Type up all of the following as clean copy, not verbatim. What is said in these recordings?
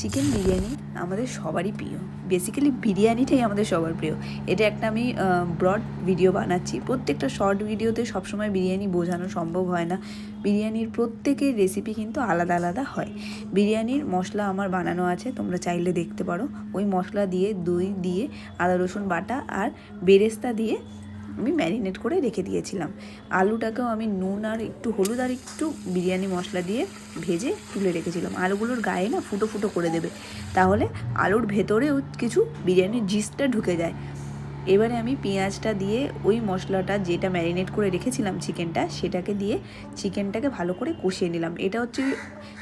Chicken biryani আমাদের সবারই প্রিয়। বেসিক্যালি বিরিয়ানিটাই আমাদের সবার প্রিয়। এটা একটা আমি ব্রড ভিডিও বানাচ্ছি। প্রত্যেকটা শর্ট ভিডিওতে সবসময় বিরিয়ানি বোঝানো সম্ভব হয় না। বিরিয়ানির প্রত্যেকের রেসিপি কিন্তু আলাদা আলাদা হয়। বিরিয়ানির মশলা আমার বানানো আছে, তোমরা চাইলে দেখতে পারো। ওই মশলা দিয়ে, দই দিয়ে, আদা রসুন বাটা আর বেরেস্তা দিয়ে আমি ম্যারিনেট করে রেখে দিয়েছিলাম। আলুটাকেও আমি নুন আর একটু হলুদ আর একটু বিরিয়ানি মশলা দিয়ে ভেজে তুলে রেখেছিলাম। আলুগুলোর গায়ে না ফুটো ফুটো করে দেবে, তাহলে আলুর ভেতরেও কিছু বিরিয়ানির জিসটা ঢুকে যায়। এবারে আমি পেঁয়াজটা দিয়ে ওই মশলাটা যেটা ম্যারিনেট করে রেখেছিলাম চিকেনটা, সেটাকে দিয়ে চিকেনটাকে ভালো করে কষিয়ে নিলাম। এটা হচ্ছে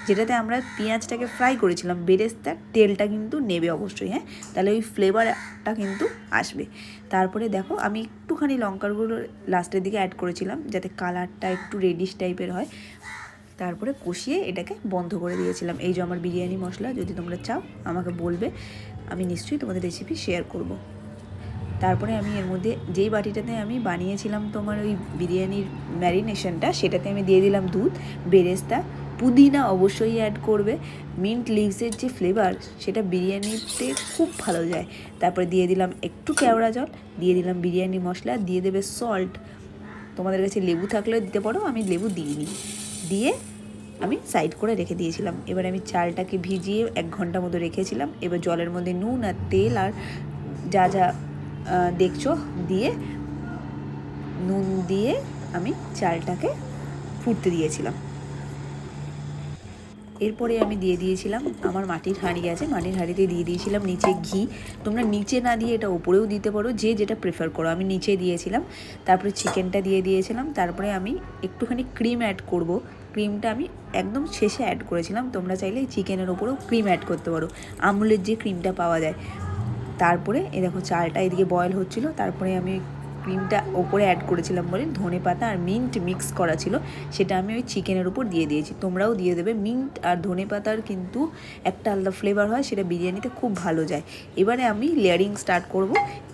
যেটাতে আমরা পেঁয়াজটাকে ফ্রাই করেছিলাম। বেরেস্তার তেলটা কিন্তু নেবে অবশ্যই, হ্যাঁ, তাহলে ওই ফ্লেভারটা কিন্তু আসবে। তারপরে দেখো আমি একটুখানি লঙ্কার গুঁড়ো লাস্টের দিকে অ্যাড করেছিলাম, যাতে কালারটা একটু রেডিশ টাইপের হয়। তারপরে কষিয়ে এটাকে বন্ধ করে দিয়েছিলাম। এই যে আমার বিরিয়ানি মশলা, যদি তোমরা চাও আমাকে বলবে, আমি নিশ্চয়ই তোমাদের রেসিপি শেয়ার করব। তারপরে আমি এর মধ্যে যেই বাটিটাতে আমি বানিয়েছিলাম তোমার ওই বিরিয়ানির ম্যারিনেশনটা, সেটাতে আমি দিয়ে দিলাম দুধ, বেরেস্তা, পুদিনা অবশ্যই অ্যাড করবে। মিন্ট লিভসের যে ফ্লেভার, সেটা বিরিয়ানিতে খুব ভালো যায়। তারপরে দিয়ে দিলাম একটু কেওড়া জল, দিয়ে দিলাম বিরিয়ানি মশলা, দিয়ে দেবে সল্ট। তোমাদের কাছে লেবু থাকলে দিতে পারো, আমি লেবু দিইনি। দিয়ে আমি সাইড করে রেখে দিয়েছিলাম। এবার আমি চালটাকে ভিজিয়ে 1 ঘন্টা মতো রেখেছিলাম। এবার জলের মধ্যে নুন আর তেল আর যা যা দেখছো দিয়ে, নুন দিয়ে আমি চালটাকে ফুটতে দিয়েছিলাম। এরপরে আমি দিয়ে দিয়েছিলাম আমার মাটির হাঁড়ি আছে, মাটির হাঁড়িতে দিয়ে দিয়েছিলাম নিচে ঘি। তোমরা নিচে না দিয়ে এটা ওপরেও দিতে পারো, যে যেটা প্রেফার করো। আমি নিচে দিয়েছিলাম। তারপরে চিকেনটা দিয়ে দিয়েছিলাম। তারপরে আমি একটুখানি ক্রিম অ্যাড করব। ক্রিমটা আমি একদম শেষে অ্যাড করেছিলাম। তোমরা চাইলে চিকেনের ওপরেও ক্রিম অ্যাড করতে পারো, আমুলের যে ক্রিমটা পাওয়া যায়। তারপরে এই দেখো চালটা এদিকে বয়েল হচ্ছিলো। তারপরে আমি ক্রিমটা ওপরে অ্যাড করেছিলাম বলে ধনেপাতা আর মিন্ট মিক্স করা ছিল, সেটা আমি ওই চিকেনের উপর দিয়ে দিয়েছি। তোমরাও দিয়ে দেবে। মিন্ট আর ধনেপাতার কিন্তু একটা আলাদা ফ্লেভার হয়, সেটা বিরিয়ানিতে খুব ভালো যায়। এবারে আমি লেয়ারিং স্টার্ট করব।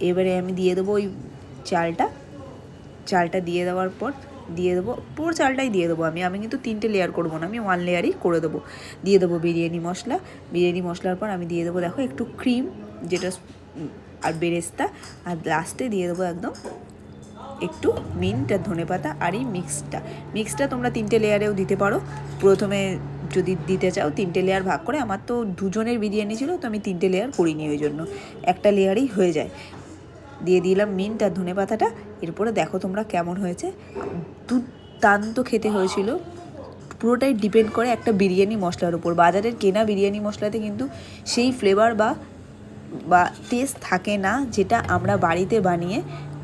এবারে আমি দিয়ে দেবো ওই চালটা দিয়ে দেওয়ার পর দিয়ে দেবো পুরো চালটাই দিয়ে দেবো। আমি কিন্তু 3টে লেয়ার করবো না, আমি 1 লেয়ারই করে দেবো। দিয়ে দেবো বিরিয়ানি মশলার পর আমি দিয়ে দেবো দেখো একটু ক্রিম, যেটা আর বেরেস্তা, আর লাস্টে দিয়ে দেবো একদম একটু মিন্ট আর ধনেপাতা। আর এই মিক্সটা তোমরা 3টে লেয়ারেও দিতে পারো। প্রথমে যদি দিতে চাও 3টে লেয়ার ভাগ করে, আমার তো 2 জনের বিরিয়ানি ছিল, তো আমি 3টে লেয়ার করিনি, ওই জন্য একটা লেয়ারেই হয়ে যায়। দিয়ে দিলাম মিন্ট আর ধনেপাতাটা। এরপরে দেখো তোমরা কেমন হয়েছে, দুর্দান্ত খেতে হয়েছিল। পুরোটাই ডিপেন্ড করে একটা বিরিয়ানি মশলার উপর। বাজারের কেনা বিরিয়ানি মশলাতে কিন্তু সেই ফ্লেভার বা টেস্ট থাকে না, যেটা আমরা বাড়িতে বানিয়ে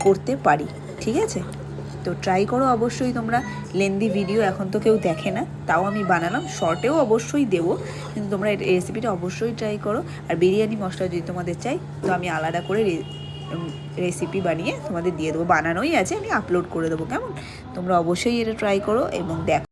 করতে পারি। ঠিক আছে, তো ট্রাই করো অবশ্যই তোমরা। লেন্দি ভিডিও এখন তো কেউ দেখে না, তাও আমি বানালাম। শর্টেও অবশ্যই দেবো, কিন্তু তোমরা এই রেসিপিটা অবশ্যই ট্রাই করো। আর বিরিয়ানি মশলা যদি তোমাদের চাই, তো আমি আলাদা করে রেসিপি বানিয়ে তোমাদের দিয়ে দেবো। বানানোই আছে, আমি আপলোড করে দেবো। কেমন, তোমরা অবশ্যই এটা ট্রাই করো এবং দেখো।